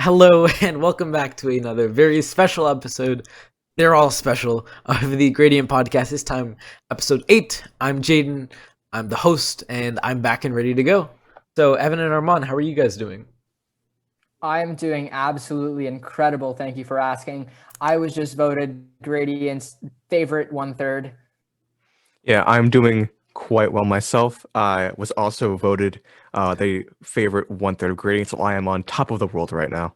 Hello and welcome back to another very special episode. They're all special of the Gradient Podcast. This time, episode 8. I'm Jaden. I'm the host, and I'm back and ready to go. So, Evan and Armand, how are you guys doing? I'm doing absolutely incredible. Thank you for asking. I was just voted Gradient's favorite one-third. Yeah, I'm doing quite well myself. I was also voted the favorite one-third of grading, so I am on top of the world right now.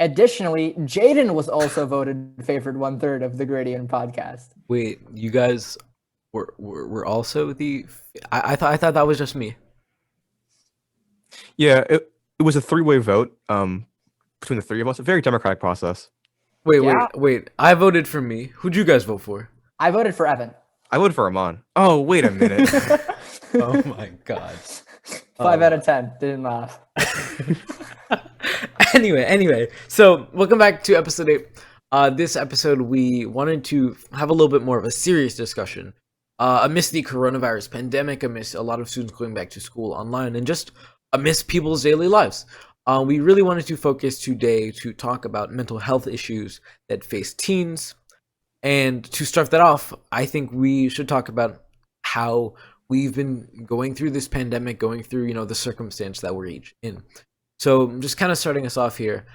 Additionally, Jaden was also voted favorite one-third of the Gradient podcast. Wait, you guys were also the. I thought that was just me. Yeah, it was a three-way vote between the three of us. A very democratic process. Wait. I voted for me. Who'd you guys vote for? I voted for Evan. I voted for Amon. Oh, wait a minute. Oh my god. 5 out of 10. Didn't laugh. Anyway, so welcome back to episode 8. This episode, we wanted to have a little bit more of a serious discussion amidst the coronavirus pandemic, amidst a lot of students going back to school online, and just amidst people's daily lives. We really wanted to focus today to talk about mental health issues that face teens. And to start that off, I think we should talk about how we've been going through this pandemic, going through, the circumstance that we're each in. So just kind of starting us off here,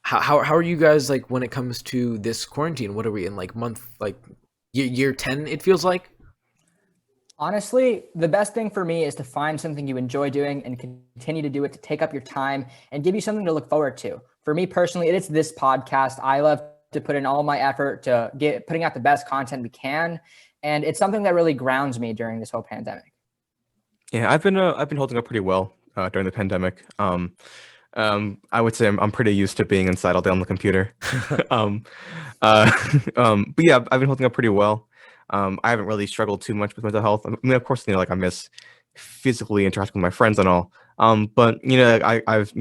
how are you guys, like, when it comes to this quarantine? What are we in, like, year 10, it feels like? Honestly, the best thing for me is to find something you enjoy doing and continue to do it, to take up your time and give you something to look forward to. For me personally, it's this podcast. I love to put in all my effort to putting out the best content we can. And it's something that really grounds me during this whole pandemic. Yeah, I've been holding up pretty well during the pandemic. I would say I'm pretty used to being inside all day on the computer. But yeah, I've been holding up pretty well. I haven't really struggled too much with mental health. I mean, of course, I miss physically interacting with my friends and all. But I've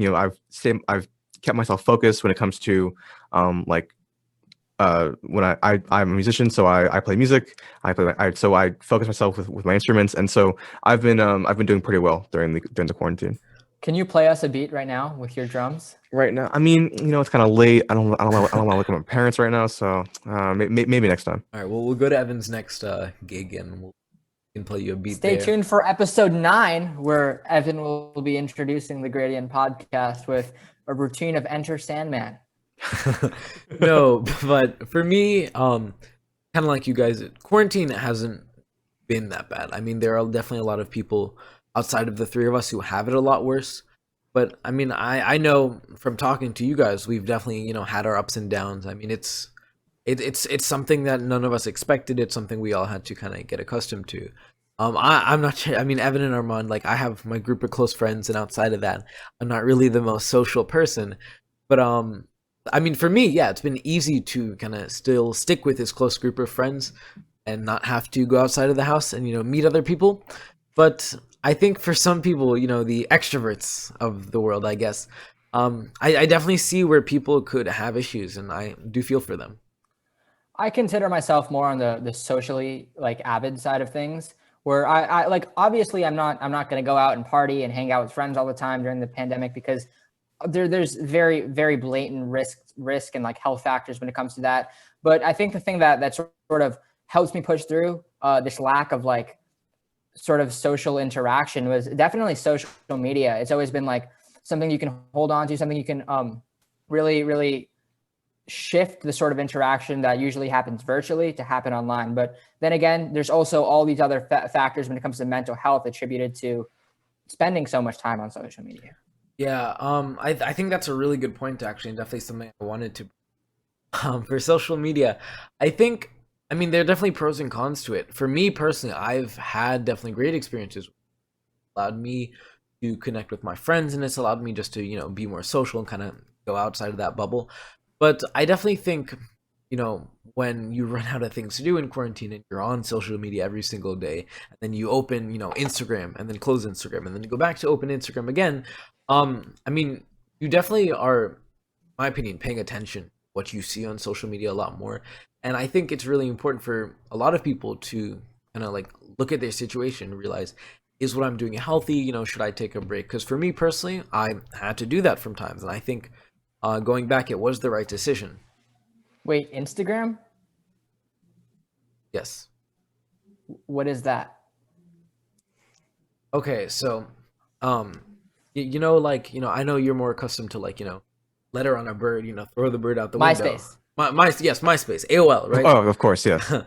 kept myself focused when it comes to when I'm a musician, so I play music. So I focus myself with my instruments, and so I've been doing pretty well during the quarantine. Can you play us a beat right now with your drums? Right now, I mean, it's kind of late. I don't want to look at my parents right now, so maybe next time. All right, well, we'll go to Evan's next gig, and we can play you a beat. Stay tuned for episode 9, where Evan will be introducing the Gradient podcast with a routine of Enter Sandman. No, but for me, kind of like you guys, quarantine hasn't been that bad. I mean, there are definitely a lot of people outside of the three of us who have it a lot worse. But I mean, I know from talking to you guys, we've definitely, had our ups and downs. I mean, it's something that none of us expected. It's something we all had to kind of get accustomed to. I'm not sure. I mean, Evan and Armand, like, I have my group of close friends, and outside of that, I'm not really the most social person. But I mean, for me, yeah, it's been easy to kind of still stick with this close group of friends and not have to go outside of the house and, meet other people. But I think for some people, the extroverts of the world, I guess, I definitely see where people could have issues, and I do feel for them. I consider myself more on the socially, like, avid side of things, where I like, obviously I'm not going to go out and party and hang out with friends all the time during the pandemic, because there's very, very blatant risk and, like, health factors when it comes to that. But I think the thing that sort of helps me push through this lack of, like, sort of social interaction was definitely social media. It's always been, like, something you can hold on to, something you can really, really shift the sort of interaction that usually happens virtually to happen online. But then again, there's also all these other factors when it comes to mental health attributed to spending so much time on social media. Yeah, I think that's a really good point, actually, and definitely something I wanted to. For social media, I mean, there are definitely pros and cons to it. For me personally, I've had definitely great experiences. It allowed me to connect with my friends, and it's allowed me just to, be more social and kind of go outside of that bubble. But I definitely think, when you run out of things to do in quarantine and you're on social media every single day, and then you open, Instagram, and then close Instagram, and then you go back to open Instagram again, I mean, you definitely are, in my opinion, paying attention to what you see on social media a lot more. And I think it's really important for a lot of people to kind of, like, look at their situation and realize, is what I'm doing healthy? Should I take a break? Because for me personally, I had to do that from times. And I think going back, it was the right decision. Wait, Instagram? Yes. What is that? Okay, so, you know, like, I know you're more accustomed to, like, letter on a bird, throw the bird out the window. MySpace. Yes, MySpace, AOL, right? Oh, of course, yes. The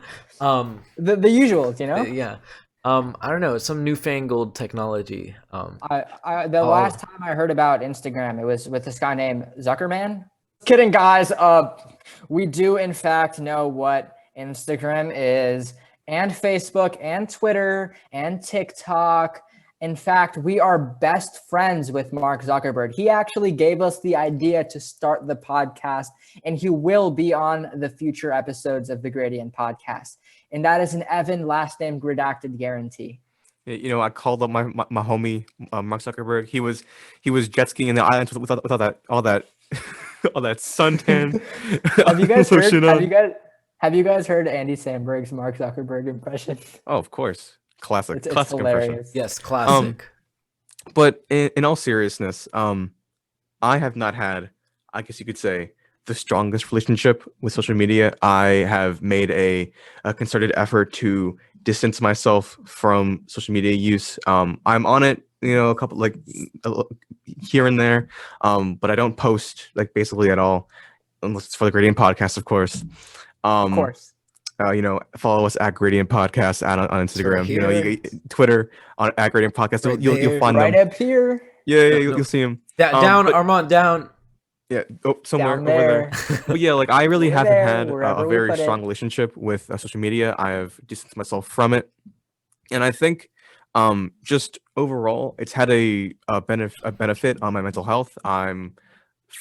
usuals, you know? Yeah. I don't know, it's some newfangled technology. The last time I heard about Instagram, it was with this guy named Zuckerman. Kidding, guys. We do in fact know what Instagram is, and Facebook, and Twitter, and TikTok. In fact, we are best friends with Mark Zuckerberg. He actually gave us the idea to start the podcast, and he will be on the future episodes of the Gradient podcast. And that is an Evan last name redacted guarantee. I called up my homie Mark Zuckerberg. He was jet skiing in the islands with all that all that suntan. Have you guys heard? lotion on. Have you guys heard Andy Samberg's Mark Zuckerberg impression? Oh, of course, classic, It's classic impression. hilarious. Yes, classic. But in all seriousness, I have not had, I guess you could say, the strongest relationship with social media. I have made a concerted effort to distance myself from social media use. I'm on it, a couple here and there, but I don't post like basically at all, unless it's for the Gradient Podcast, of course. Of course. Follow us at Gradient Podcast on Instagram. You Twitter at Gradient Podcast. Right you'll find right them up here. Yeah, you'll see them. Down, Armand, down. Yeah, somewhere Down over there. there. But yeah, like I really Over haven't there, had wherever a we very put it. strong relationship with social media. I have distanced myself from it, and I think just overall, it's had a benefit on my mental health. I'm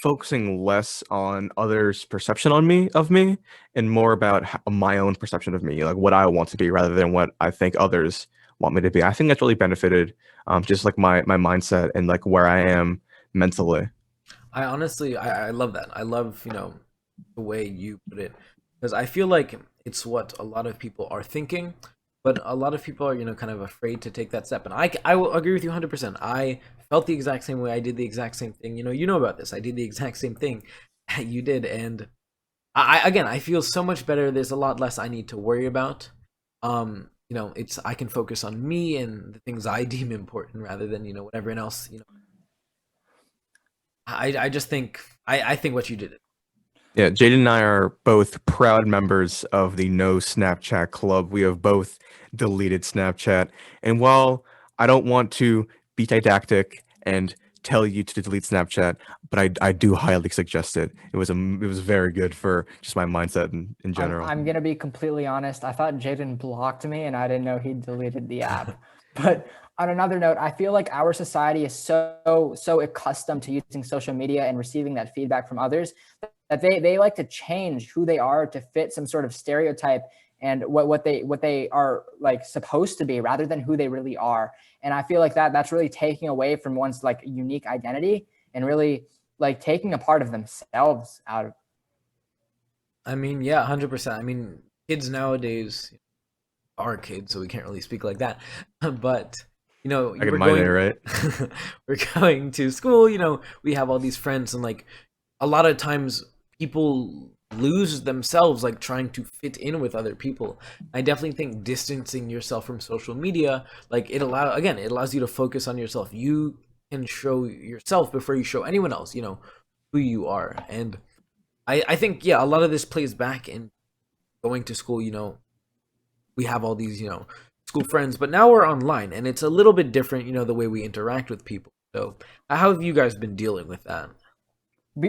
focusing less on others' perception of me, and more about my own perception of me, like what I want to be, rather than what I think others want me to be. I think that's really benefited, just like my mindset and like where I am mentally. I honestly, I love that. I love, the way you put it, because I feel like it's what a lot of people are thinking, but a lot of people are, kind of afraid to take that step. And I will agree with you 100%. I felt the exact same way. I did the exact same thing. You know about this. I did the exact same thing that you did. And I feel so much better. There's a lot less I need to worry about. I can focus on me and the things I deem important rather than, what everyone else, I just think I think what you did. Yeah, Jaden and I are both proud members of the No Snapchat Club. We have both deleted Snapchat, and while I don't want to be didactic and tell you to delete Snapchat, but I do highly suggest it. It was very good for just my mindset in general. I'm gonna be completely honest. I thought Jaden blocked me, and I didn't know he deleted the app. But on another note, I feel like our society is so accustomed to using social media and receiving that feedback from others that they like to change who they are to fit some sort of stereotype and what they are like supposed to be rather than who they really are. And I feel like that's really taking away from one's like unique identity and really like taking a part of themselves out of. I mean, yeah, 100%. I mean, kids nowadays are kids, so we can't really speak like that. But Back in my day, right? We're going to school. We have all these friends, and like a lot of times people lose themselves like trying to fit in with other people. I definitely think distancing yourself from social media, like it allows you to focus on yourself. You can show yourself before you show anyone else, who you are. And I think, yeah, a lot of this plays back in going to school. We have all these, school friends, but now we're online and it's a little bit different, the way we interact with people. So how have you guys been dealing with that?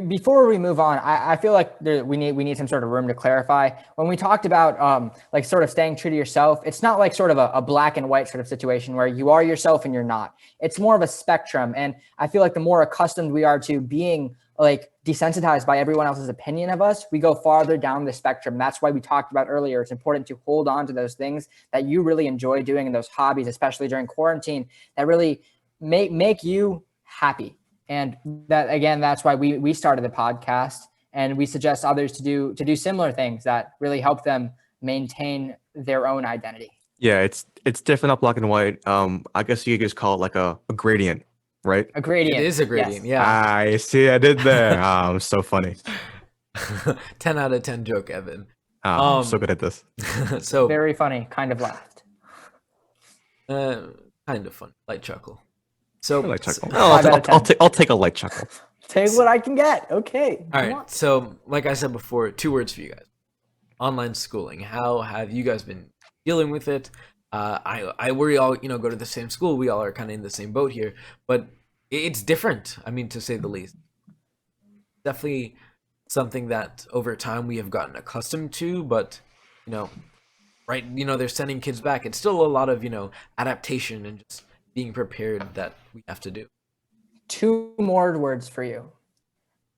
Before we move on, I feel like we need some sort of room to clarify. When we talked about like sort of staying true to yourself, it's not like sort of a black and white sort of situation where you are yourself and you're not. It's more of a spectrum. And I feel like the more accustomed we are to being like desensitized by everyone else's opinion of us, we go farther down the spectrum. That's why we talked about earlier. It's important to hold on to those things that you really enjoy doing and those hobbies, especially during quarantine, that really make you happy. And that, again, that's why we started the podcast, and we suggest others to do similar things that really help them maintain their own identity. Yeah, it's definitely not black and white. I guess you could just call it like a gradient. right? A It gradient. is a gradient, Yes. yeah. I see. I did there. I'm so funny. 10 out of 10 joke, Evan. I'm so good at this. So Very funny. Kind of laughed. uh, kind of fun, light chuckle. A So, light chuckle. so Oh, 5 out of 10. I'll take a light chuckle. Take what I can get. Okay. all Come right. on. So, like I said before, 2 words for you guys: online schooling. How have you guys been dealing with it? I worry all go to the same school. We all are kind of in the same boat here, but it's different. I mean, to say the least. Definitely something that over time we have gotten accustomed to, but you know, right? They're sending kids back. It's still a lot of adaptation and just being prepared that we have to do. 2 more words for you.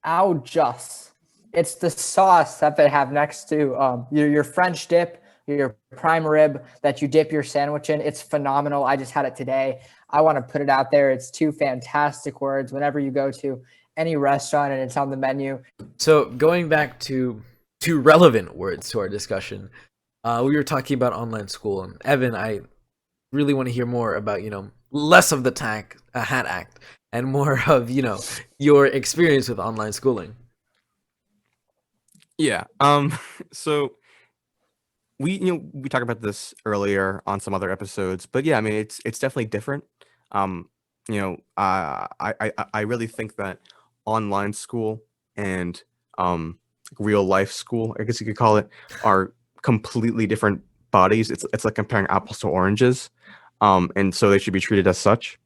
Ow, just. It's the sauce that they have next to your French dip, your prime rib that you dip your sandwich in. It's phenomenal. I just had it today. I want to put it out there. It's 2 fantastic words. Whenever you go to any restaurant and it's on the menu. So going back to two relevant words to our discussion, we were talking about online school, and Evan, I really want to hear more about less of the hat act and more of your experience with online schooling. Yeah. So we talked about this earlier on some other episodes, but yeah, I mean it's definitely different. Um, I really think that online school and real life school, I guess you could call it, are completely different bodies. It's like comparing apples to oranges. And so they should be treated as such.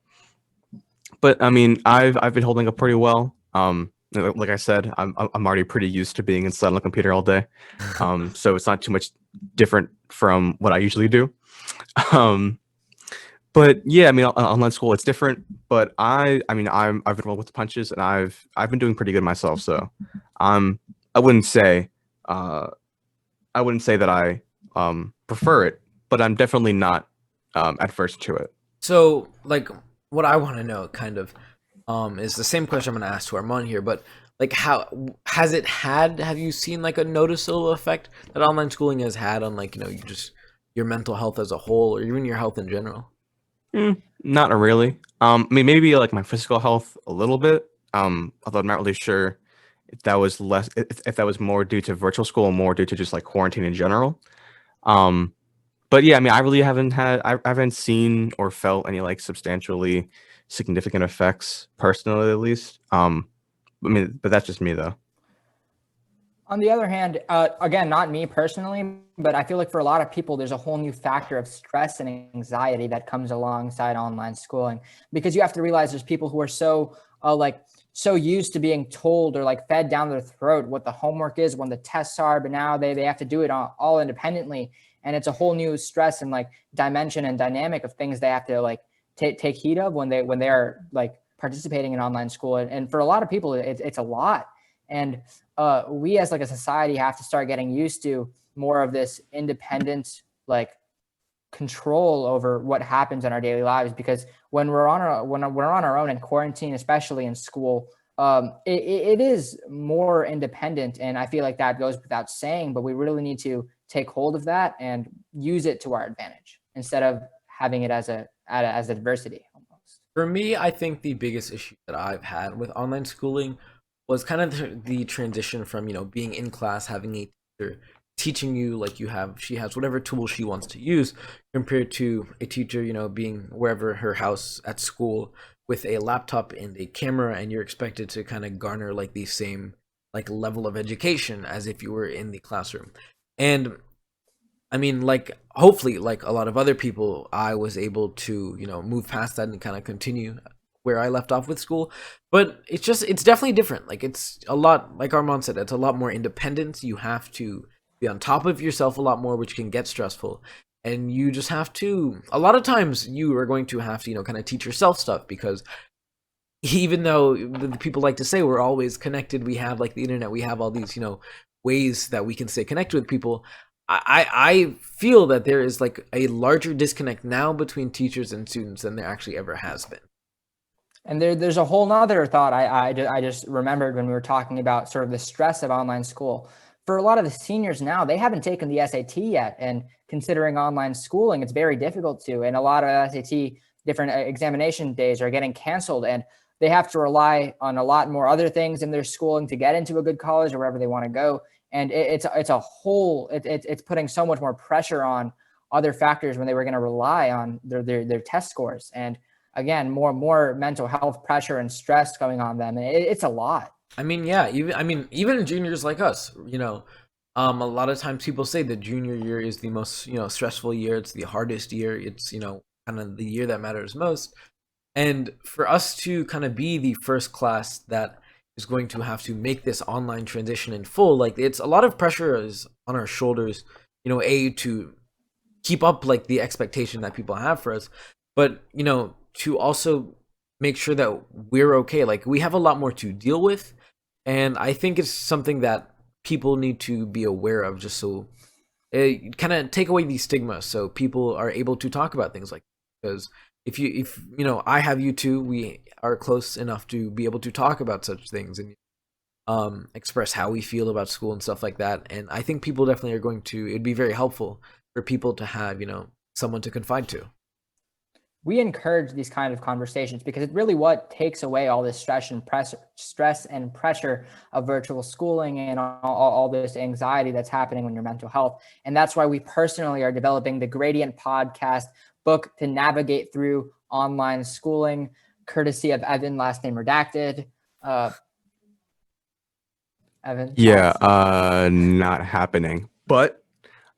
But I mean, I've been holding up pretty well. Like I said, I'm already pretty used to being inside on the computer all day. So it's not too much different from what I usually do. Um, but yeah, I mean, online school it's different. But I mean, I've been rolling with the punches, and I've been doing pretty good myself. So, um, I wouldn't say uh, I wouldn't say that I prefer it, but I'm definitely not adverse to it. So, like, what I want to know, kind of, is the same question I'm going to ask to Armand here. But like, how has it had? Have you seen like a noticeable effect that online schooling has had on like you just your mental health as a whole, or even your health in general? Not really. I mean, maybe like my physical health a little bit. Although I'm not really sure if that was if that was more due to virtual school or more due to just like quarantine in general. Um, but yeah, I mean, I really I haven't seen or felt any like substantially significant effects personally, at least. I mean, but that's just me though. On the other hand, again, not me personally, but I feel like for a lot of people, there's a whole new factor of stress and anxiety that comes alongside online schooling, because you have to realize there's people who are so used to being told or like fed down their throat what the homework is, when the tests are, but now they have to do it all independently. And it's a whole new stress and like dimension and dynamic of things they have to like take heed of when they are like participating in online school. And for a lot of people, it's a lot. And we as like a society have to start getting used to more of this independent like control over what happens in our daily lives, because when we're on our own in quarantine, especially in school, it is more independent, and I feel like that goes without saying, but we really need to take hold of that and use it to our advantage instead of having it as adversity almost. For me, I think the biggest issue that I've had with online schooling was kind of the transition from, being in class, having a teacher teaching you like she has whatever tool she wants to use, compared to a teacher, being wherever her house at school with a laptop and a camera, and you're expected to kind of garner like the same like level of education as if you were in the classroom. And I mean, like, hopefully, like a lot of other people, I was able to, move past that and kind of continue where I left off with school. But it's definitely different. Like, it's a lot, like Armand said, it's a lot more independence. You have to be on top of yourself a lot more, which can get stressful. And you just have to, a lot of times, you are going to have to, kind of teach yourself stuff, because even though the people like to say we're always connected, we have like the internet, we have all these, ways that we can stay connected with people. I feel that there is like a larger disconnect now between teachers and students than there actually ever has been. And there's a whole nother thought I just remembered when we were talking about sort of the stress of online school. For a lot of the seniors now, they haven't taken the SAT yet. And considering online schooling, it's very difficult to. And a lot of SAT different examination days are getting canceled, and they have to rely on a lot more other things in their schooling to get into a good college or wherever they want to go. And it's putting so much more pressure on other factors when they were going to rely on their test scores. And again, more mental health pressure and stress going on them. And it's a lot. I mean, yeah, even juniors like us, a lot of times people say the junior year is the most, stressful year. It's the hardest year. It's, kind of the year that matters most. And for us to kind of be the first class that is going to have to make this online transition in full, like it's a lot of pressure is on our shoulders, to keep up like the expectation that people have for us, but to also make sure that we're okay. Like we have a lot more to deal with, and I think it's something that people need to be aware of, just so it kind of take away these stigmas, so people are able to talk about things like, because if I have you too, we are close enough to be able to talk about such things and express how we feel about school and stuff like that. And I think people definitely are going to, it'd be very helpful for people to have someone to confide to. We encourage these kind of conversations because it's really what takes away all this stress and pressure of virtual schooling and all this anxiety that's happening on your mental health. And that's why we personally are developing the Gradient Podcast book to navigate through online schooling, courtesy of Evan, last name redacted. Evan? Yeah, not happening. But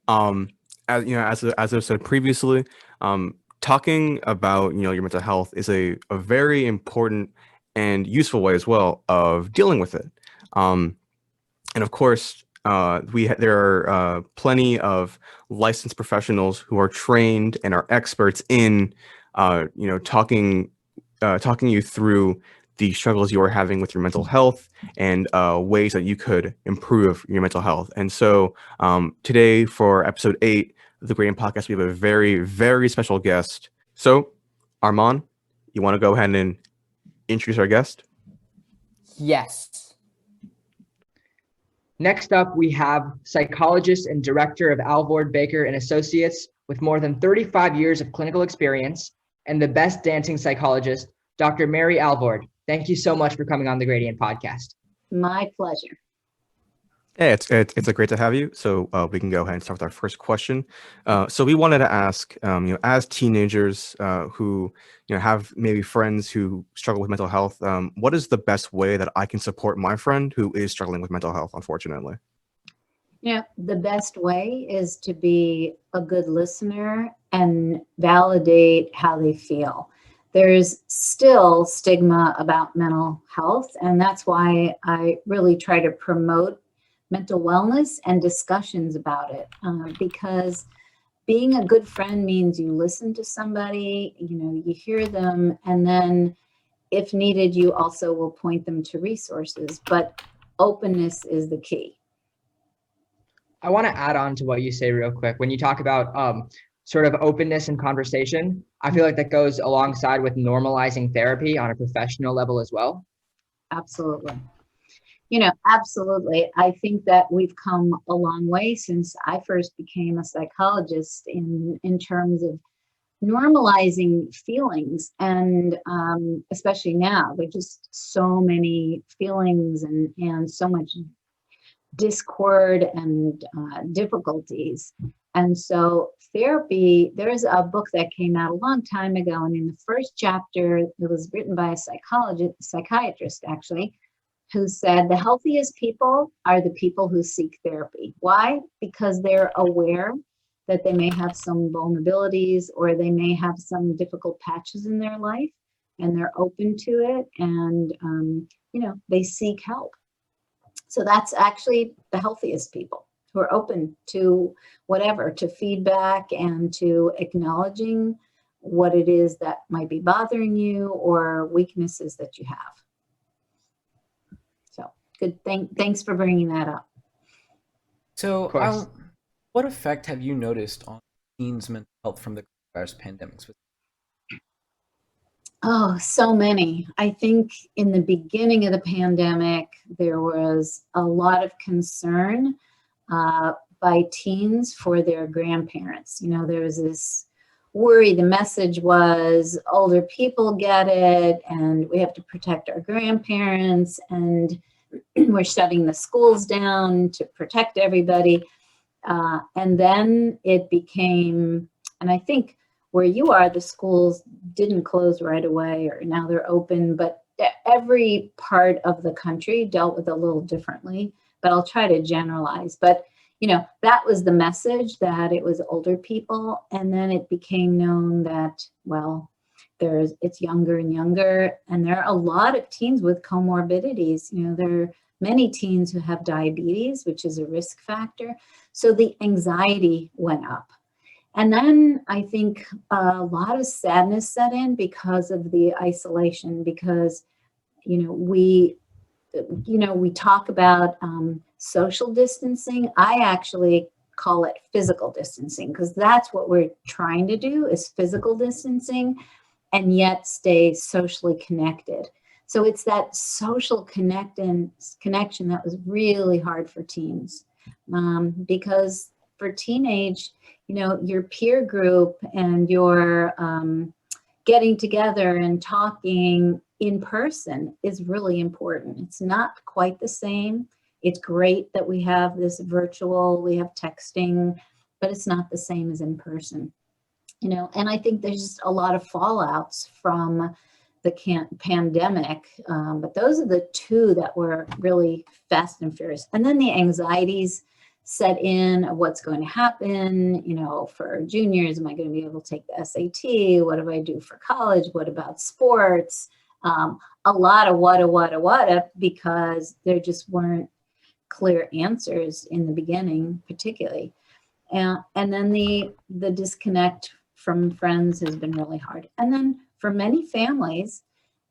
as I've said previously, talking about your mental health is a very important and useful way as well of dealing with it. And of course, there are plenty of licensed professionals who are trained and are experts in talking you through the struggles you are having with your mental health and ways that you could improve your mental health. And so today for episode 8 of the Gradient Podcast, we have a very, very special guest. So Armand, you want to go ahead and introduce our guest? Yes. Next up, we have psychologist and director of Alvord, Baker and Associates with more than 35 years of clinical experience and the best dancing psychologist, Dr. Mary Alvord. Thank you so much for coming on the Gradient Podcast. My pleasure. Yeah, it's great to have you. So we can go ahead and start with our first question. So we wanted to ask, as teenagers who have maybe friends who struggle with mental health, what is the best way that I can support my friend who is struggling with mental health, unfortunately? The best way is to be a good listener and validate how they feel. There's still stigma about mental health, and that's why I really try to promote mental wellness and discussions about it, because being a good friend means you listen to somebody, you hear them, and then if needed, you also will point them to resources. But openness is the key. I want to add on to what you say real quick. When you talk about sort of openness and conversation, I feel like that goes alongside with normalizing therapy on a professional level as well. Absolutely. Absolutely. I think that we've come a long way since I first became a psychologist in terms of normalizing feelings. And especially now, there's just so many feelings and so much discord and difficulties. And so therapy, there's a book that came out a long time ago. And in the first chapter, it was written by a psychiatrist, actually, who said the healthiest people are the people who seek therapy. Why? Because they're aware that they may have some vulnerabilities or they may have some difficult patches in their life, and they're open to it, and they seek help. So that's actually the healthiest people, who are open to whatever, to feedback and to acknowledging what it is that might be bothering you or weaknesses that you have. Good. Thanks for bringing that up. So, what effect have you noticed on teens' mental health from the coronavirus pandemic? Oh, so many. I think in the beginning of the pandemic, there was a lot of concern by teens for their grandparents. There was this worry. The message was older people get it, and we have to protect our grandparents, and we're shutting the schools down to protect everybody. And then it became, and I think where you are, the schools didn't close right away, or now they're open, but every part of the country dealt with it a little differently, but I'll try to generalize. But, you know, that was the message, that it was older people. And then it became known that, well, it's younger and younger. And there are a lot of teens with comorbidities. You know, there are many teens who have diabetes, which is a risk factor. So the anxiety went up. And then I think a lot of sadness set in because of the isolation, because, we talk about social distancing. I actually call it physical distancing, because that's what we're trying to do, is physical distancing and yet stay socially connected. So it's that social connection that was really hard for teens, because for teenage, your peer group and your getting together and talking in person is really important. It's not quite the same. It's great that we have this virtual, we have texting, but it's not the same as in person. And I think there's just a lot of fallouts from the pandemic, but those are the two that were really fast and furious. And then the anxieties set in of what's going to happen, for juniors. Am I going to be able to take the SAT? What do I do for college? What about sports? A lot of what, because there just weren't clear answers in the beginning, particularly. And then the disconnect from friends has been really hard. And then for many families,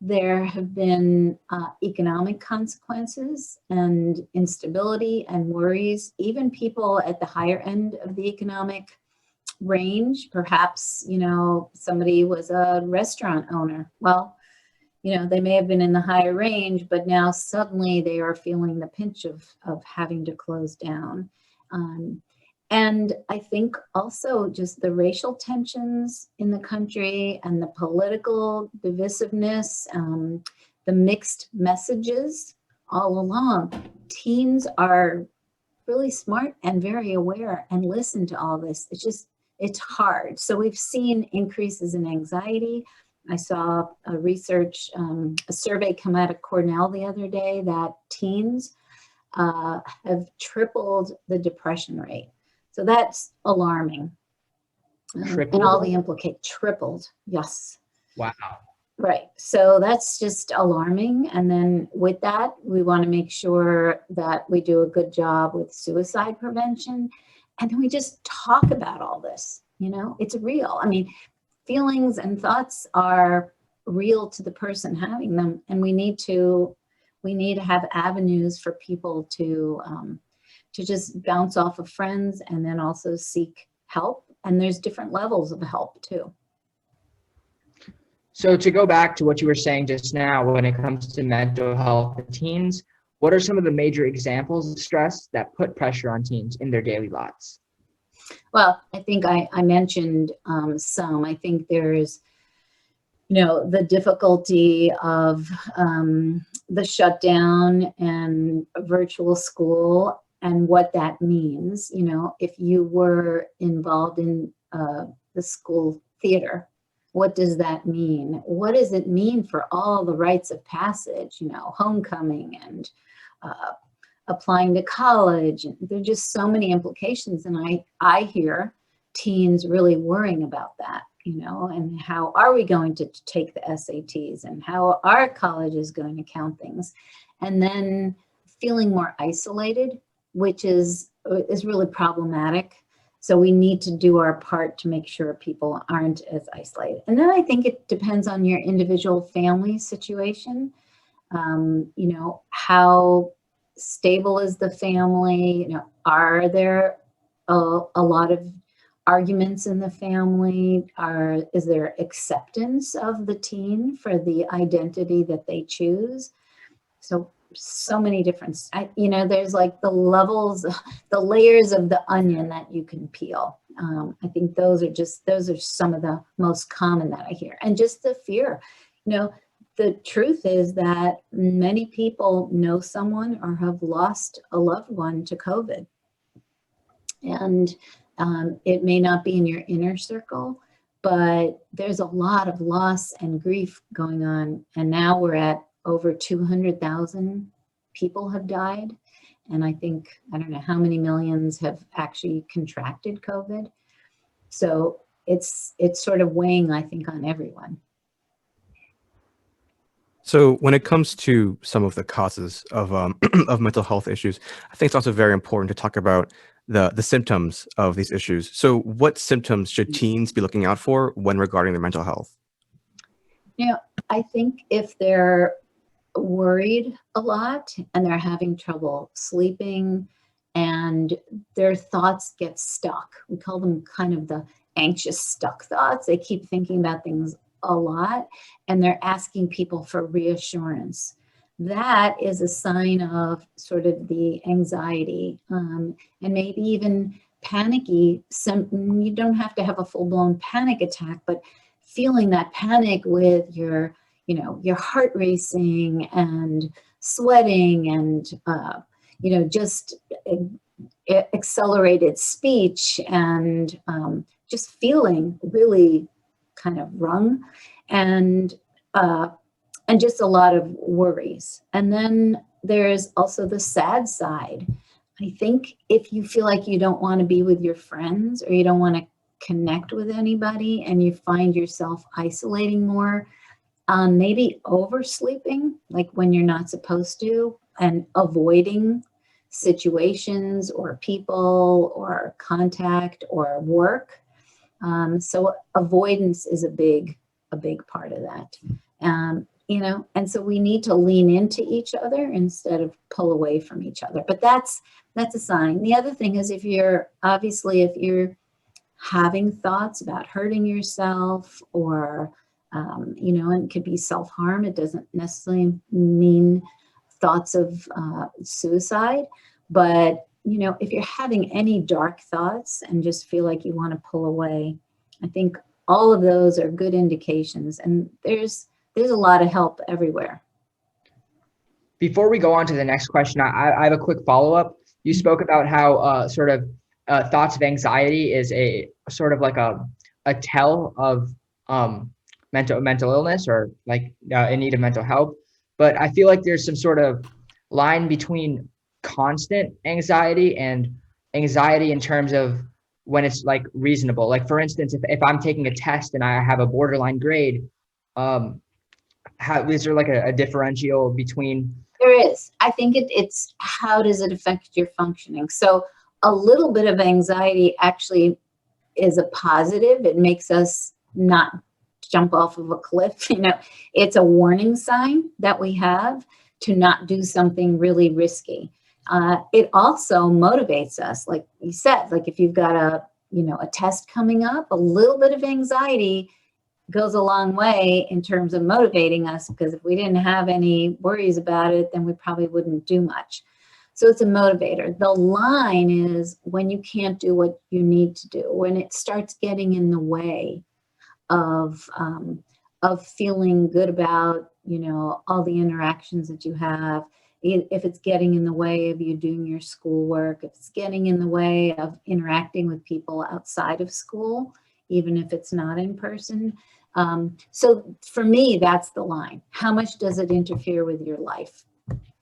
there have been economic consequences and instability and worries. Even people at the higher end of the economic range, perhaps, somebody was a restaurant owner. Well, they may have been in the higher range, but now suddenly they are feeling the pinch of having to close down. And I think also just the racial tensions in the country and the political divisiveness, the mixed messages all along. Teens are really smart and very aware and listen to all this. It's hard. So we've seen increases in anxiety. I saw a survey come out of Cornell the other day that teens have tripled the depression rate. So that's alarming. And all the tripled, yes. Wow. Right. So that's just alarming. And then with that, we want to make sure that we do a good job with suicide prevention. And then we just talk about all this, it's real. I mean, feelings and thoughts are real to the person having them. And we need to have avenues for people to just bounce off of friends and then also seek help. And there's different levels of help too. So to go back to what you were saying just now, when it comes to mental health in teens, what are some of the major examples of stress that put pressure on teens in their daily lives? Well, I think I mentioned some. I think there's, the difficulty of the shutdown and virtual school and what that means. If you were involved in the school theater, what does that mean? What does it mean for all the rites of passage, homecoming and applying to college? There are just so many implications. And I hear teens really worrying about that, and how are we going to take the SATs and how our college is going to count things. And then feeling more isolated, which is really problematic. So we need to do our part to make sure people aren't as isolated. And then I think it depends on your individual family situation. How stable is the family? Are there a lot of arguments in the family? Is there acceptance of the teen for the identity that they choose? So so many different, there's like the levels, the layers of the onion that you can peel. I think those are some of the most common that I hear. And just the fear, the truth is that many people know someone or have lost a loved one to COVID. And it may not be in your inner circle, but there's a lot of loss and grief going on. And now we're at over 200,000 people have died. And I don't know how many millions have actually contracted COVID. So it's sort of weighing, I think, on everyone. So when it comes to some of the causes of of mental health issues, I think it's also very important to talk about the symptoms of these issues. So what symptoms should teens be looking out for when regarding their mental health? I think if they're worried a lot and they're having trouble sleeping and their thoughts get stuck, we call them kind of the anxious stuck thoughts. They keep thinking about things a lot and they're asking people for reassurance. That is a sign of sort of the anxiety, and maybe even panicky. You don't have to have a full-blown panic attack, but feeling that panic with your heart racing and sweating and just accelerated speech and just feeling really kind of wrung and just a lot of worries. And then there's also the sad side. I think if you feel like you don't want to be with your friends or you don't want to connect with anybody and you find yourself isolating more, maybe oversleeping, like when you're not supposed to, and avoiding situations or people or contact or work. So avoidance is a big part of that. And so we need to lean into each other instead of pull away from each other. But that's a sign. The other thing is if you're having thoughts about hurting yourself or, and it could be self-harm. It doesn't necessarily mean thoughts of suicide, but if you're having any dark thoughts and just feel like you want to pull away, I think all of those are good indications. And there's a lot of help everywhere. Before we go on to the next question, I have a quick follow-up. You spoke about how thoughts of anxiety is a sort of like a tell of mental illness or like in need of mental help. But I feel like there's some sort of line between constant anxiety and anxiety in terms of when it's like reasonable. Like for instance, if I'm taking a test and I have a borderline grade, is there like a differential between? There is. I think it's how does it affect your functioning? So a little bit of anxiety actually is a positive. It makes us not jump off of a cliff. It's a warning sign that we have to not do something really risky. It also motivates us, like you said, like if you've got a test coming up, a little bit of anxiety goes a long way in terms of motivating us, because if we didn't have any worries about it, then we probably wouldn't do much. So it's a motivator. The line is when you can't do what you need to do, when it starts getting in the way of feeling good about, all the interactions that you have. If it's getting in the way of you doing your schoolwork, if it's getting in the way of interacting with people outside of school, even if it's not in person. So for me, that's the line. How much does it interfere with your life?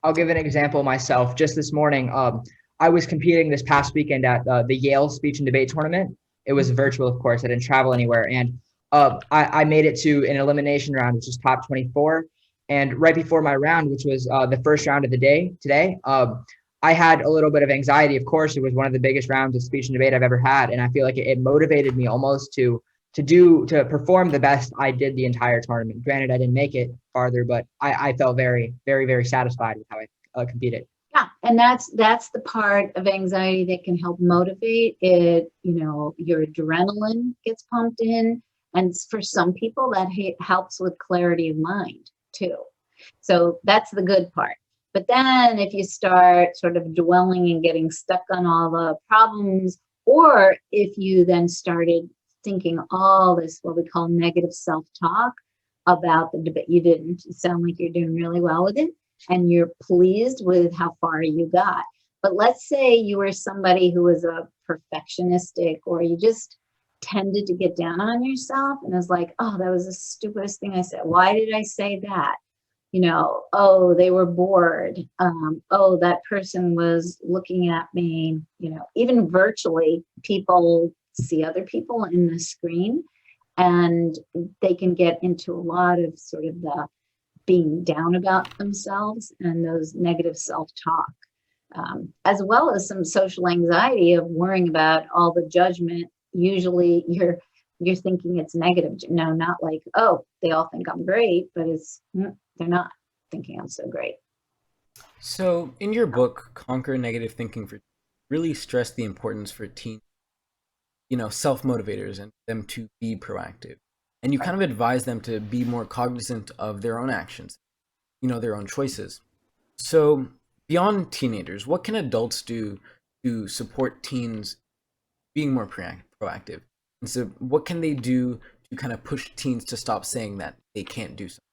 I'll give an example myself. Just this morning, I was competing this past weekend at the Yale speech and debate tournament. It was virtual, of course. I didn't travel anywhere. And I made it to an elimination round, which is top 24. And right before my round, which was the first round of the day today, I had a little bit of anxiety. Of course, it was one of the biggest rounds of speech and debate I've ever had. And I feel like it motivated me almost to perform the best I did the entire tournament. Granted, I didn't make it farther, but I felt very, very, very satisfied with how I competed. Yeah, and that's the part of anxiety that can help motivate it. Your adrenaline gets pumped in, and for some people that helps with clarity of mind too. So that's the good part. But then if you start sort of dwelling and getting stuck on all the problems, or if you then started thinking all this, what we call negative self-talk about the debate, you didn't sound like you're doing really well with it and you're pleased with how far you got. But let's say you were somebody who was a perfectionistic, or you just tended to get down on yourself and was like, oh, that was the stupidest thing I said. Why did I say that? Oh, they were bored. Oh, that person was looking at me. Even virtually, people see other people in the screen, and they can get into a lot of sort of the being down about themselves and those negative self-talk, as well as some social anxiety of worrying about all the judgment. Usually you're thinking it's negative. No, not like, oh, they all think I'm great, but it's they're not thinking I'm so great. So, in your book, Conquer Negative Thinking for really stress the importance for teens, self-motivators and them to be proactive. And you kind of advise them to be more cognizant of their own actions, their own choices. So, beyond teenagers, what can adults do to support teens being more proactive? And so, what can they do to kind of push teens to stop saying that they can't do something?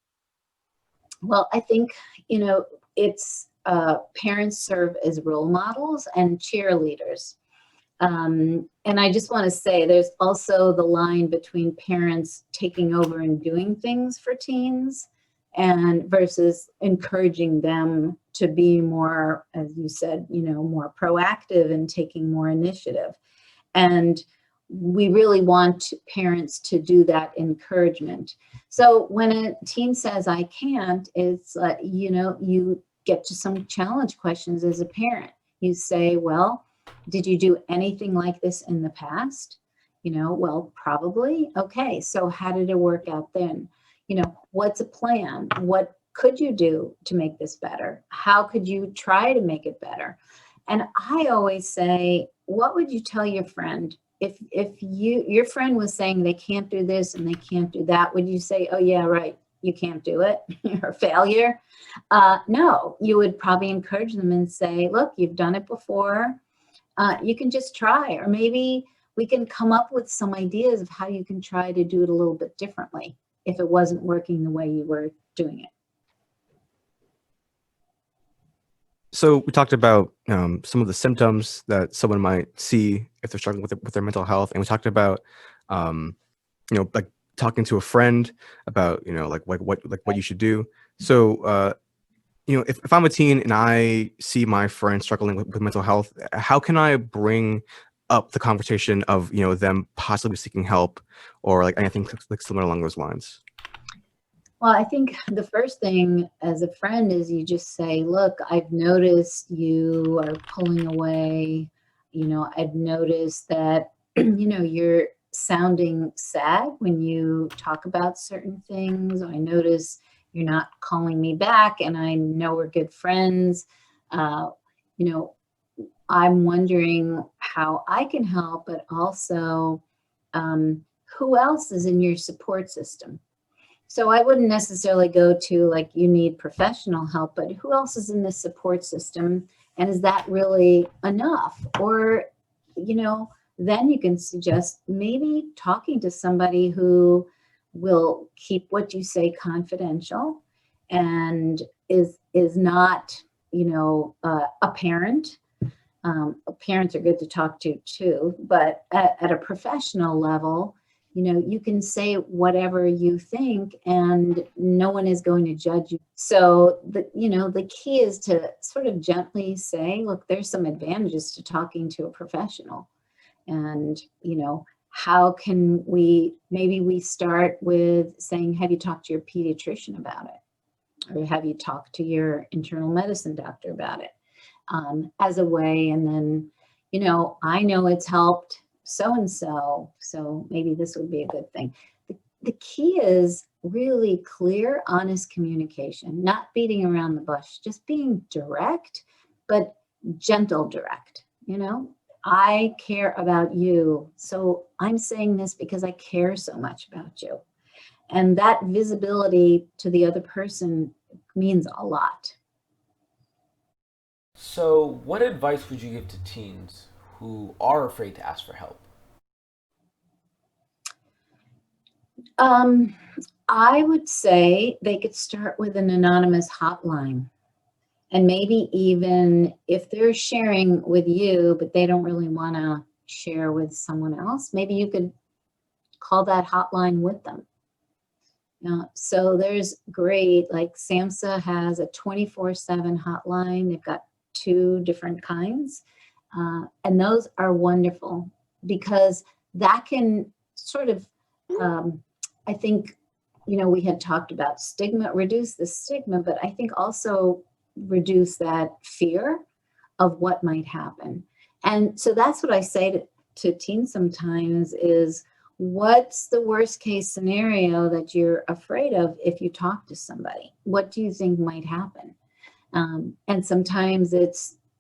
Well, I think, it's parents serve as role models and cheerleaders. And I just want to say there's also the line between parents taking over and doing things for teens and versus encouraging them to be more, as you said, more proactive and taking more initiative. And we really want parents to do that encouragement. So when a teen says, I can't, it's, you get to some challenge questions as a parent. You say, well, did you do anything like this in the past? Well, probably. Okay, so how did it work out then? What's a plan? What could you do to make this better? How could you try to make it better? And I always say, what would you tell your friend? If your friend was saying they can't do this and they can't do that, would you say, oh yeah, right, you can't do it, you're a failure? No, you would probably encourage them and say, look, you've done it before. You can just try, or maybe we can come up with some ideas of how you can try to do it a little bit differently if it wasn't working the way you were doing it. So we talked about some of the symptoms that someone might see if they're struggling with their mental health, and we talked about, like talking to a friend about, like what you should do. So, if I'm a teen and I see my friend struggling with mental health, how can I bring up the conversation of them possibly seeking help, or like anything like similar along those lines? Well, I think the first thing as a friend is you just say, look, I've noticed you are pulling away. I've noticed that, you're sounding sad when you talk about certain things. I notice you're not calling me back, and I know we're good friends. I'm wondering how I can help, but also who else is in your support system? So I wouldn't necessarily go to like, you need professional help, but who else is in the support system? And is that really enough? Or, then you can suggest maybe talking to somebody who will keep what you say confidential and is not, a parent. Parents are good to talk to too, but at a professional level, you can say whatever you think and no one is going to judge you. So the key is to sort of gently say, look, there's some advantages to talking to a professional. And, how can maybe we start with saying, have you talked to your pediatrician about it? Or have you talked to your internal medicine doctor about it? As a way, and then, I know it's helped so-and-so, so maybe this would be a good thing. The key is really clear, honest communication, not beating around the bush, just being direct, but gentle direct. I care about you, so I'm saying this because I care so much about you. And that visibility to the other person means a lot. So, what advice would you give to teens who are afraid to ask for help? Um, I would say they could start with an anonymous hotline. And maybe even if they're sharing with you, but they don't really want to share with someone else, maybe you could call that hotline with them. So there's great, like SAMHSA has a 24/7 hotline. They've got two different kinds. And those are wonderful because that can sort of, um, I think, we had talked about stigma, reduce the stigma, but I think also reduce that fear of what might happen. And so that's what I say to teens sometimes is, what's the worst case scenario that you're afraid of if you talk to somebody? What do you think might happen? And sometimes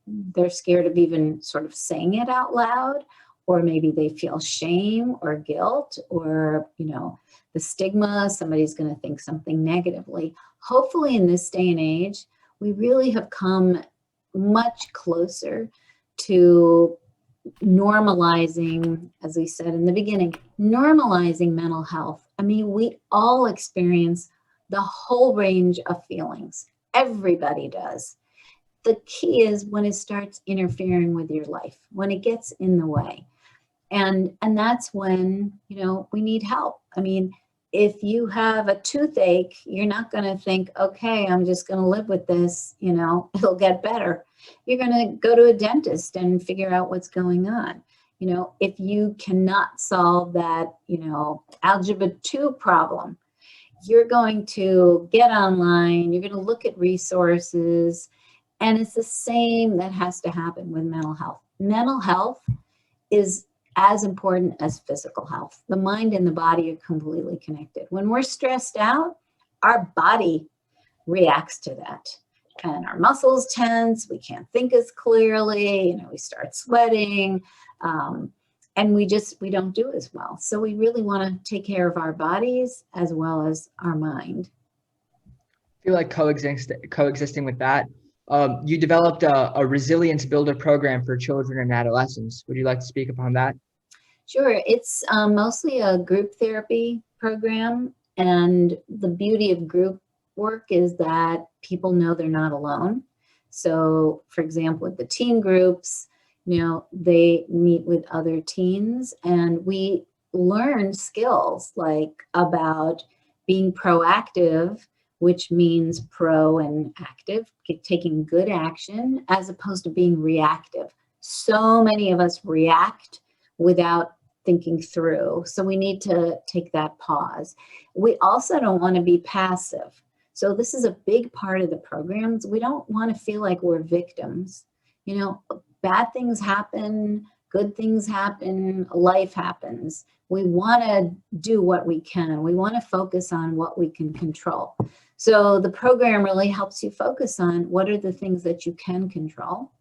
they're scared of even sort of saying it out loud, or maybe they feel shame or guilt, or, the stigma, somebody's going to think something negatively. Hopefully in this day and age, we really have come much closer to normalizing, as we said in the beginning, normalizing mental health. I mean, we all experience the whole range of feelings. Everybody does. The key is when it starts interfering with your life, when it gets in the way. And that's when, we need help. I mean, if you have a toothache, you're not going to think, okay, I'm just going to live with this, it'll get better. You're going to go to a dentist and figure out what's going on. If you cannot solve that, algebra 2 problem, you're going to get online, you're going to look at resources, and it's the same that has to happen with mental health. Mental health is as important as physical health. The mind and the body are completely connected. When we're stressed out, our body reacts to that. And our muscles tense, we can't think as clearly, we start sweating, and we don't do as well. So we really want to take care of our bodies as well as our mind. I feel like coexisting with that. You developed a resilience builder program for children and adolescents. Would you like to speak upon that? Sure. It's mostly a group therapy program. And the beauty of group work is that people know they're not alone. So, for example, with the teen groups, they meet with other teens, and we learn skills like about being proactive, which means pro and active, taking good action, as opposed to being reactive. So many of us react without thinking through. So we need to take that pause. We also don't want to be passive. So this is a big part of the programs. We don't want to feel like we're victims. Bad things happen, good things happen, life happens. We want to do what we can. We want to focus on what we can control. So the program really helps you focus on what are the things that you can control.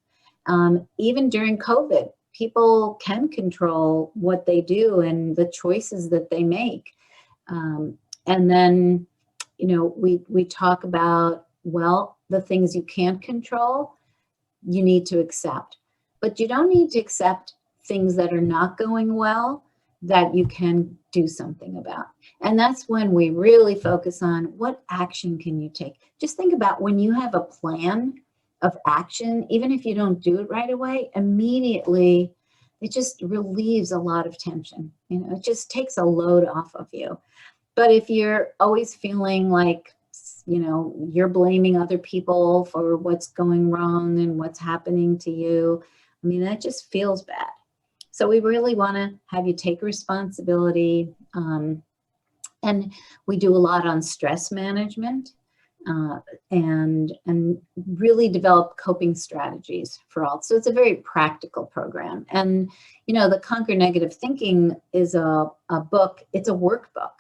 Even during COVID, people can control what they do and the choices that they make. And then, we talk about, well, the things you can't control, you need to accept. But you don't need to accept things that are not going well that you can do something about. And that's when we really focus on what action can you take. Just think about when you have a plan of action, even if you don't do it right away, immediately it just relieves a lot of tension. It just takes a load off of you. But if you're always feeling like, you're blaming other people for what's going wrong and what's happening to you, that just feels bad. So we really want to have you take responsibility. And we do a lot on stress management. And really develop coping strategies for all. So it's a very practical program. And, the Conquer Negative Thinking is a book, it's a workbook.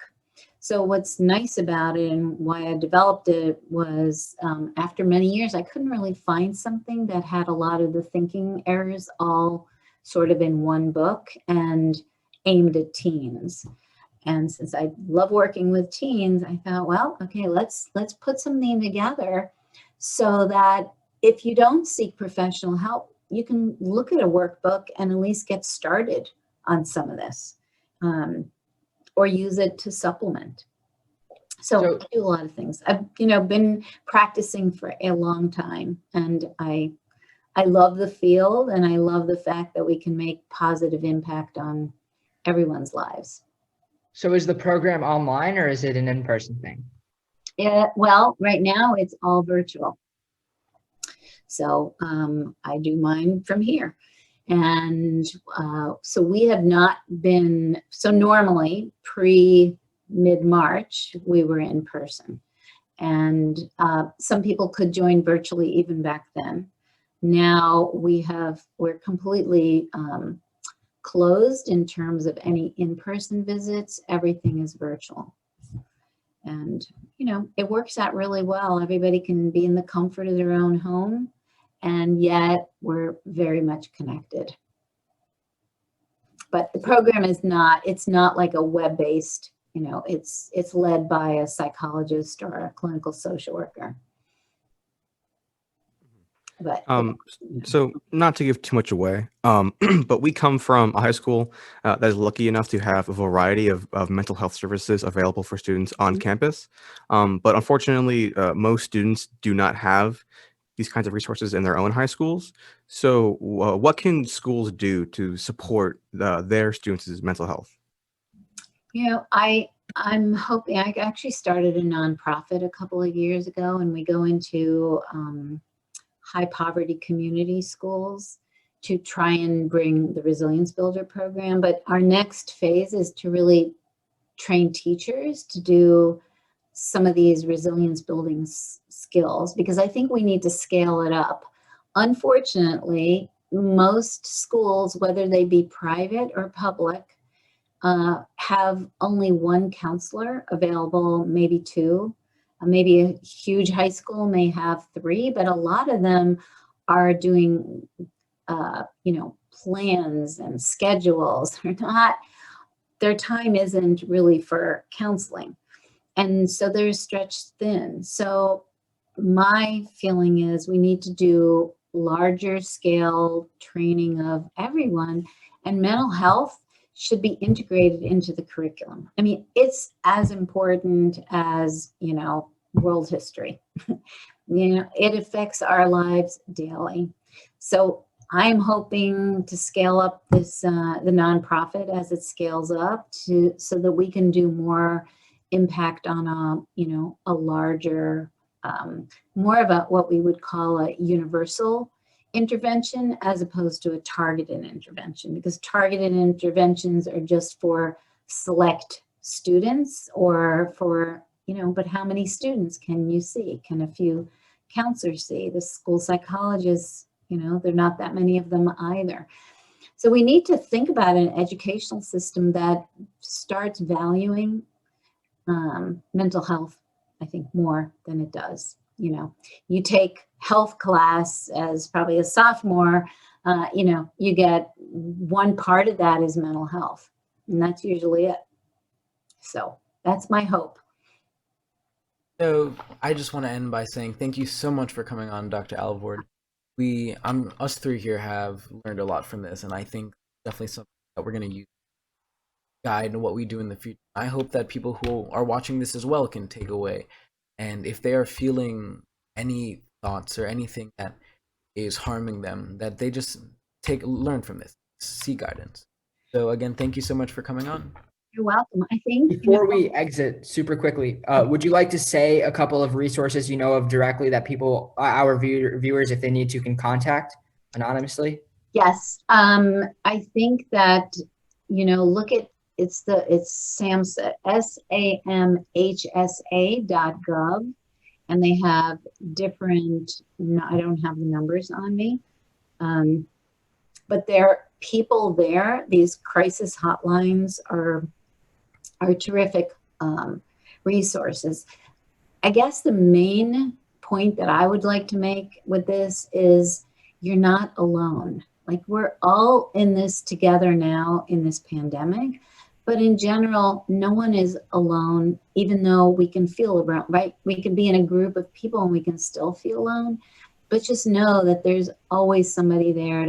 So what's nice about it and why I developed it was after many years, I couldn't really find something that had a lot of the thinking errors all sort of in one book and aimed at teens. And since I love working with teens, I thought, well, okay, let's put something together so that if you don't seek professional help, you can look at a workbook and at least get started on some of this, or use it to supplement. So I do a lot of things. I've, been practicing for a long time, and I love the field, and I love the fact that we can make positive impact on everyone's lives. So is the program online or is it an in-person thing? Yeah, well, right now it's all virtual. So I do mine from here. And so we have not been, so normally mid-March, we were in person. And some people could join virtually even back then. Now we're completely closed in terms of any in-person visits. Everything is virtual. And, it works out really well. Everybody can be in the comfort of their own home, and yet we're very much connected. But the program is it's not like a web-based, it's led by a psychologist or a clinical social worker. But so not to give too much away, but we come from a high school that is lucky enough to have a variety of mental health services available for students on campus. But unfortunately, most students do not have these kinds of resources in their own high schools. So what can schools do to support their students' mental health? I'm hoping, I actually started a nonprofit a couple of years ago, and we go into high poverty community schools to try and bring the Resilience Builder program. But our next phase is to really train teachers to do some of these resilience building skills, because I think we need to scale it up. Unfortunately, most schools, whether they be private or public, have only one counselor available, maybe two. Maybe a huge high school may have three, but a lot of them are doing, plans and schedules. Their time isn't really for counseling. And so they're stretched thin. So my feeling is we need to do larger scale training of everyone, and mental health should be integrated into the curriculum. I mean, it's as important as, world history. It affects our lives daily. So I'm hoping to scale up this, the nonprofit as it scales up so that we can do more impact on a larger, more of what we would call a universal intervention, as opposed to a targeted intervention, because targeted interventions are just for select students, or for, but how many students can you see? Can a few counselors see? The school psychologists, there are not that many of them either. So we need to think about an educational system that starts valuing mental health, I think, more than it does. You take health class as probably a sophomore, you get one part of that is mental health, and that's usually it. So that's my hope. So I just want to end by saying thank you so much for coming on, Dr. Alvord. Us three here have learned a lot from this, and I think definitely something that we're going to use to guide what we do in the future. I hope that people who are watching this as well can take away, and if they are feeling any thoughts or anything that is harming them, that they just learn from this, seek guidance. So again, thank you so much for coming on. You're welcome. I think before we exit super quickly, would you like to say a couple of resources you know of directly that people, our viewers, if they need to, can contact anonymously? Yes. I think that, look at, it's SAMHSA, SAMHSA.gov, and they have different, I don't have the numbers on me, but there are people there. These crisis hotlines are terrific resources. I guess the main point that I would like to make with this is you're not alone. Like, we're all in this together now in this pandemic, but in general, no one is alone, even though we can feel around, right? We can be in a group of people and we can still feel alone. but just know that there's always somebody there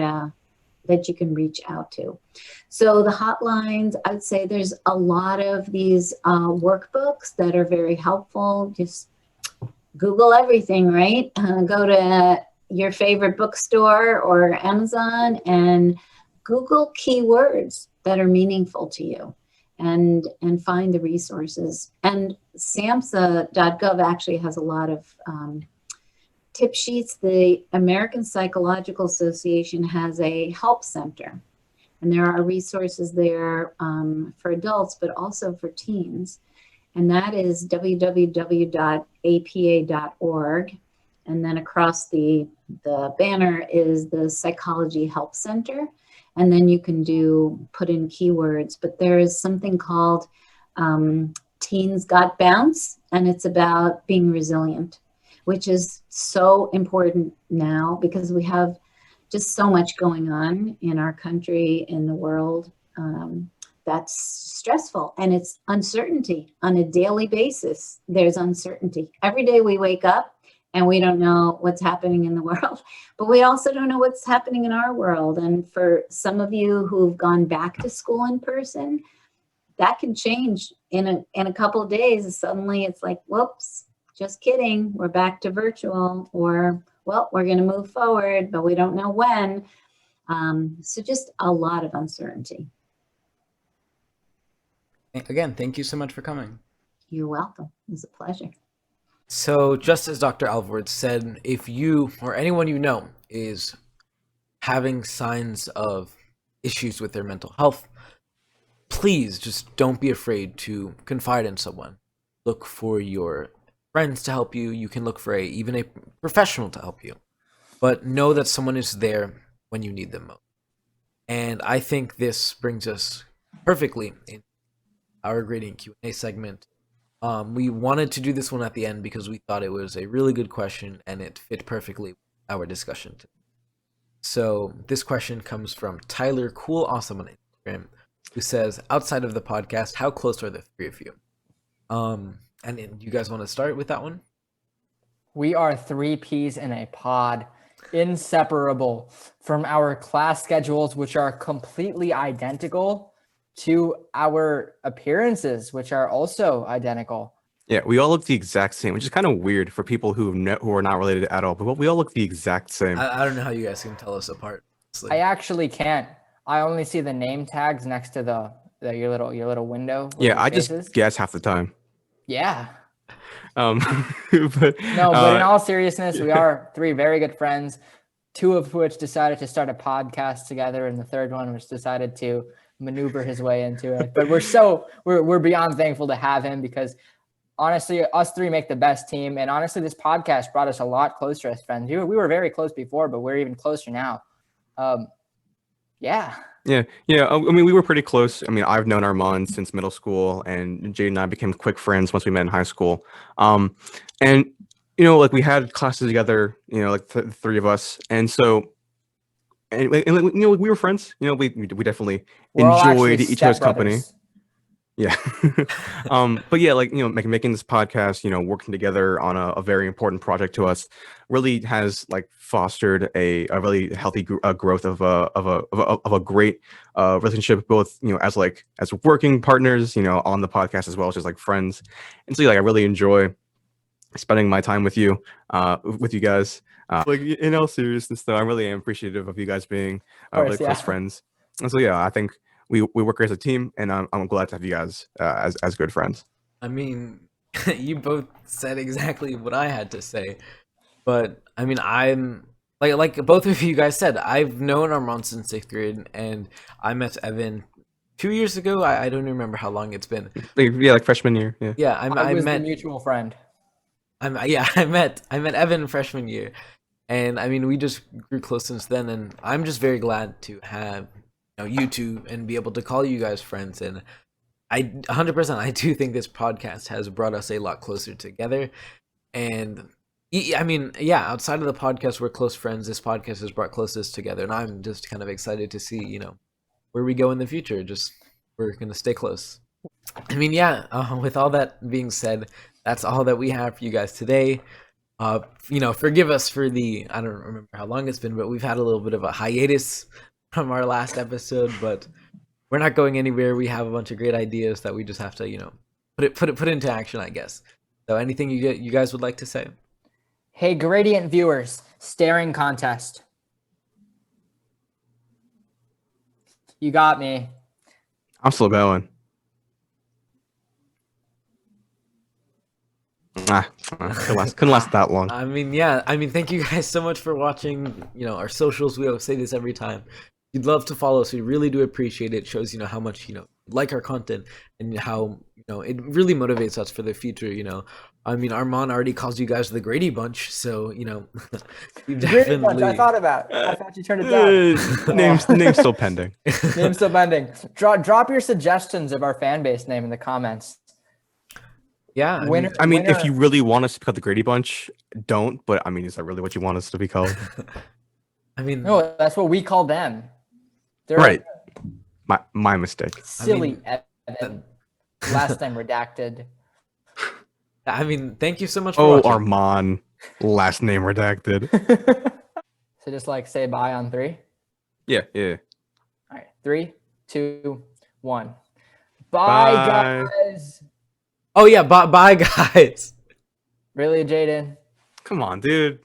that you can reach out to. So the hotlines, I'd say there's a lot of these workbooks that are very helpful. Just Google everything, right? Go to your favorite bookstore or Amazon and Google keywords that are meaningful to you and find the resources. And SAMHSA.gov actually has a lot of tip sheets. The American Psychological Association has a help center, and there are resources there for adults, but also for teens. And that is www.apa.org. And then across the banner is the Psychology Help Center. And then you can put in keywords, but there is something called Teens Got Bounce, and it's about being resilient, which is so important now because we have just so much going on in our country, in the world, that's stressful, and it's uncertainty on a daily basis. There's uncertainty. Every day we wake up and we don't know what's happening in the world, but we also don't know what's happening in our world. And for some of you who've gone back to school in person, that can change in a couple of days. Suddenly it's like, whoops, just kidding, we're back to virtual, or, well, we're going to move forward, but we don't know when. So just a lot of uncertainty. Again, thank you so much for coming. You're welcome. It was a pleasure. So just as Dr. Alvord said, if you or anyone you know is having signs of issues with their mental health, please just don't be afraid to confide in someone. Look for your friends to help you. You can look for even a professional to help you. But know that someone is there when you need them most. And I think this brings us perfectly in our gradient Q&A segment. We wanted to do this one at the end because we thought it was a really good question and it fit perfectly with our discussion today. So this question comes from Tyler Cool Awesome on Instagram, who says, outside of the podcast, how close are the three of you? And you guys want to start with that one? We are three peas in a pod, inseparable from our class schedules, which are completely identical, to our appearances, which are also identical. Yeah, we all look the exact same, which is kind of weird for people who are not related at all. But we all look the exact same. I don't know how you guys can tell us apart. I actually can't. I only see the name tags next to your little window. Yeah, I just guess half the time. Yeah. But in all seriousness, we are three very good friends, two of which decided to start a podcast together, and the third one which decided to maneuver his way into it. But we're beyond thankful to have him, because honestly, us three make the best team. And honestly, this podcast brought us a lot closer as friends. We were very close before, but we're even closer now. Yeah. I mean, we were pretty close. I mean, I've known Armand since middle school, and Jade and I became quick friends once we met in high school. And like we had classes together, like the three of us, and so. And we were friends. We definitely enjoyed each other's company. Yeah. But yeah, making this podcast, working together on a very important project to us really has fostered a really healthy growth of a great relationship, both as working partners, on the podcast, as well as just friends. And so I really enjoy spending my time with you guys. In all seriousness, though, I really am appreciative of you guys being really close friends. And so I think we work as a team, and I'm glad to have you guys as good friends. I mean, you both said exactly what I had to say, but I mean, I'm like both of you guys said, I've known Armand since 6th grade, and I met Evan 2 years ago. I don't remember how long it's been. Freshman year. Yeah, I was a mutual friend. I met Evan freshman year, and I mean, we just grew close since then. And I'm just very glad to have you two and be able to call you guys friends. And I 100%, I do think this podcast has brought us a lot closer together. And I mean, outside of the podcast, we're close friends. This podcast has brought closest together, and I'm just kind of excited to see where we go in the future. Just we're gonna stay close. I mean, with all that being said, that's all that we have for you guys today. Forgive us for the, I don't remember how long it's been, but we've had a little bit of a hiatus from our last episode, but we're not going anywhere. We have a bunch of great ideas that we just have to, put into action, I guess. So anything you guys would like to say? Hey, Gradient viewers, staring contest. You got me. I'm still going. Couldn't last that long. I mean, thank you guys so much for watching, our socials. We always say this every time. You'd love to follow us. We really do appreciate it. It shows, how much, like our content and how, it really motivates us for the future, I mean, Armand already calls you guys the Grady Bunch, so, you Grady Bunch, I thought you turned it down. Name's still pending. Name's still pending. Drop your suggestions of our fan base name in the comments. Yeah. I mean, if you really want us to be called the Grady Bunch, don't. But I mean, is that really what you want us to be called? I mean, no, that's what we call them. They're right. My mistake. Silly Evan. Last time redacted. I mean, thank you so much for watching. Armand. Last name redacted. So just say bye on 3. Yeah. All right, 3, 2, 1. Bye. Guys. Oh yeah, bye guys. Really, Jaden? Come on, dude.